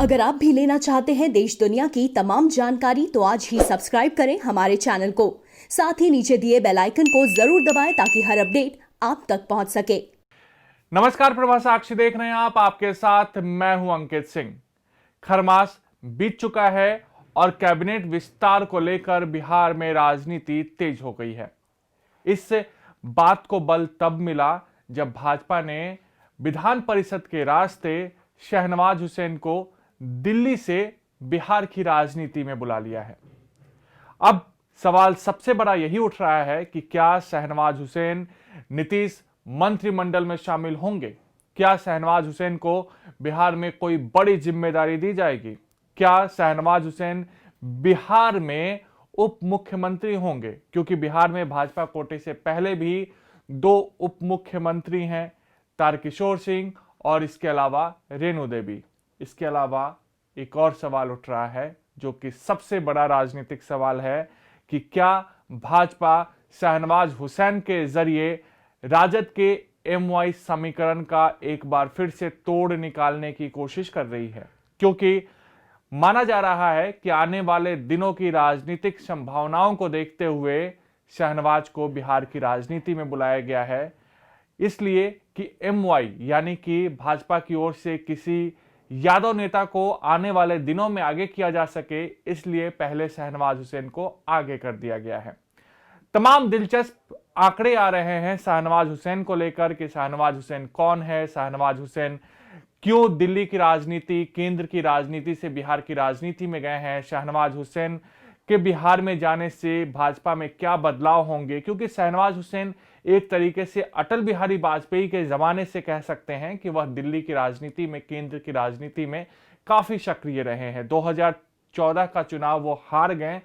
अगर आप भी लेना चाहते हैं देश दुनिया की तमाम जानकारी तो आज ही सब्सक्राइब करें हमारे चैनल को। साथ ही नीचे दिए बेल आइकन को जरूर दबाएं ताकि हर अपडेट आप तक पहुंच सके। नमस्कार, प्रभा साक्षी देख रहे हैं आप, आपके साथ मैं हूं अंकित सिंह। खरमास बीत चुका है और कैबिनेट विस्तार को लेकर बिहार में राजनीति तेज हो गई है। इस बात को बल तब मिला जब भाजपा ने विधान परिषद के रास्ते शहनवाज हुसैन को दिल्ली से बिहार की राजनीति में बुला लिया है। अब सवाल सबसे बड़ा यही उठ रहा है कि क्या शहनवाज हुसैन नीतीश मंत्रिमंडल में शामिल होंगे? क्या शहनवाज हुसैन को बिहार में कोई बड़ी जिम्मेदारी दी जाएगी? क्या शहनवाज हुसैन बिहार में उप मुख्यमंत्री होंगे? क्योंकि बिहार में भाजपा कोटे से पहले भी 2 उप मुख्यमंत्री हैं, तारकिशोर सिंह और इसके अलावा रेणु देवी। इसके अलावा एक और सवाल उठ रहा है जो कि सबसे बड़ा राजनीतिक सवाल है कि क्या भाजपा शहनवाज हुसैन के जरिए राजद के MY समीकरण का एक बार फिर से तोड़ निकालने की कोशिश कर रही है? क्योंकि माना जा रहा है कि आने वाले दिनों की राजनीतिक संभावनाओं को देखते हुए शहनवाज को बिहार की राजनीति में बुलाया गया है, इसलिए कि MY यानी कि भाजपा की ओर से किसी यादव नेता को आने वाले दिनों में आगे किया जा सके, इसलिए पहले शहनवाज हुसैन को आगे कर दिया गया है। तमाम दिलचस्प आंकड़े आ रहे हैं शहनवाज हुसैन को लेकर कि शहनवाज हुसैन कौन है, शहनवाज हुसैन क्यों दिल्ली की राजनीति, केंद्र की राजनीति से बिहार की राजनीति में गए हैं, शहनवाज हुसैन के बिहार में जाने से भाजपा में क्या बदलाव होंगे। क्योंकि शहनवाज हुसैन एक तरीके से अटल बिहारी वाजपेयी के जमाने से कह सकते हैं कि वह दिल्ली की राजनीति में, केंद्र की राजनीति में काफी सक्रिय रहे हैं। 2014 का चुनाव वो हार गए,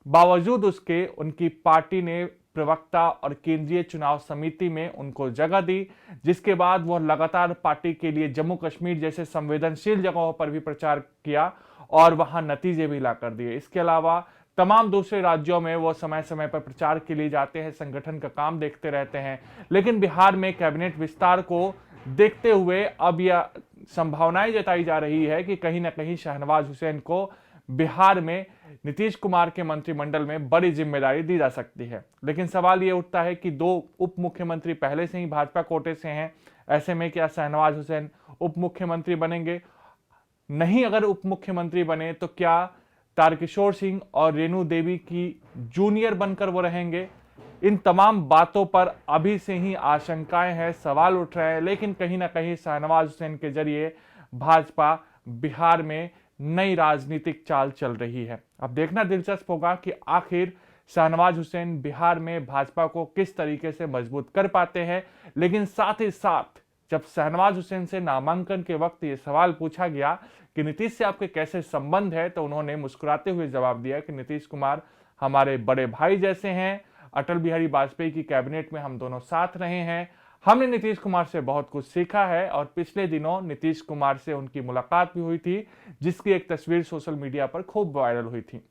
बावजूद उसके उनकी पार्टी ने प्रवक्ता और केंद्रीय चुनाव समिति में उनको जगह दी, जिसके बाद वह लगातार पार्टी के लिए जम्मू कश्मीर जैसे संवेदनशील जगहों पर भी प्रचार किया और वहां नतीजे भी ला कर दिए। इसके अलावा तमाम दूसरे राज्यों में वो समय समय पर प्रचार के लिए जाते हैं, संगठन का काम देखते रहते हैं। लेकिन बिहार में कैबिनेट विस्तार को देखते हुए अब यह संभावनाएं जताई जा रही है कि कहीं ना कहीं शहनवाज हुसैन को बिहार में नीतीश कुमार के मंत्रिमंडल में बड़ी जिम्मेदारी दी जा सकती है। लेकिन सवाल यह उठता है कि 2 उप मुख्यमंत्री पहले से ही भाजपा कोटे से हैं, ऐसे में क्या शहनवाज हुसैन उप मुख्यमंत्री बनेंगे? नहीं, अगर उप मुख्यमंत्री बने तो क्या तारकिशोर सिंह और रेणु देवी की जूनियर बनकर वो रहेंगे? इन तमाम बातों पर अभी से ही आशंकाएं हैं, सवाल उठ रहे हैं। लेकिन कहीं ना कहीं शहनवाज हुसैन के जरिए भाजपा बिहार में नई राजनीतिक चाल चल रही है। अब देखना दिलचस्प होगा कि आखिर शहनवाज हुसैन बिहार में भाजपा को किस तरीके से मजबूत कर पाते हैं। लेकिन साथ ही साथ जब शहनवाज हुसैन से नामांकन के वक्त ये सवाल पूछा गया कि नीतीश से आपके कैसे संबंध है, तो उन्होंने मुस्कुराते हुए जवाब दिया कि नीतीश कुमार हमारे बड़े भाई जैसे हैं, अटल बिहारी वाजपेयी की कैबिनेट में हम दोनों साथ रहे हैं, हमने नीतीश कुमार से बहुत कुछ सीखा है। और पिछले दिनों नीतीश कुमार से उनकी मुलाकात भी हुई थी, जिसकी एक तस्वीर सोशल मीडिया पर खूब वायरल हुई थी।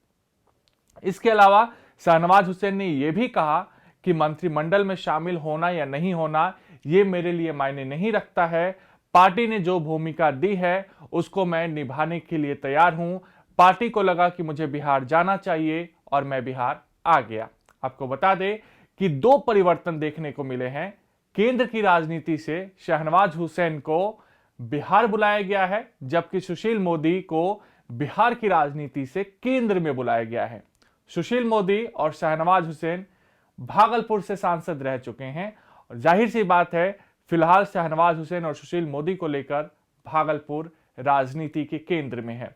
इसके अलावा शहनवाज हुसैन ने यह भी कहा कि मंत्रिमंडल में शामिल होना या नहीं होना ये मेरे लिए मायने नहीं रखता है, पार्टी ने जो भूमिका दी है उसको मैं निभाने के लिए तैयार हूं। पार्टी को लगा कि मुझे बिहार जाना चाहिए और मैं बिहार आ गया। आपको बता दें कि 2 परिवर्तन देखने को मिले हैं। केंद्र की राजनीति से शहनवाज हुसैन को बिहार बुलाया गया है, जबकि सुशील मोदी को बिहार की राजनीति से केंद्र में बुलाया गया है। सुशील मोदी और शहनवाज हुसैन भागलपुर से सांसद रह चुके हैं और जाहिर सी बात है फिलहाल शहनवाज हुसैन और सुशील मोदी को लेकर भागलपुर राजनीति के केंद्र में है।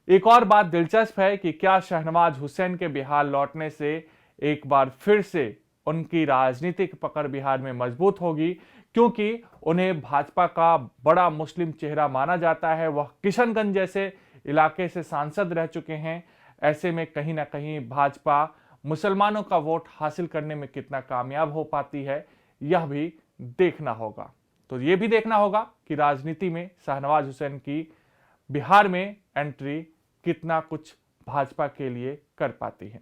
एक और बात दिलचस्प है कि क्या शहनवाज हुसैन के बिहार लौटने से एक बार फिर से उनकी राजनीतिक पकड़ बिहार में मजबूत होगी, क्योंकि उन्हें भाजपा का बड़ा मुस्लिम चेहरा माना जाता है। वह किशनगंज जैसे इलाके से सांसद रह चुके हैं। ऐसे में कहीं ना कहीं भाजपा मुसलमानों का वोट हासिल करने में कितना कामयाब हो पाती है, यह भी देखना होगा। तो यह भी देखना होगा कि राजनीति में शहनवाज हुसैन की बिहार में एंट्री कितना कुछ भाजपा के लिए कर पाती है।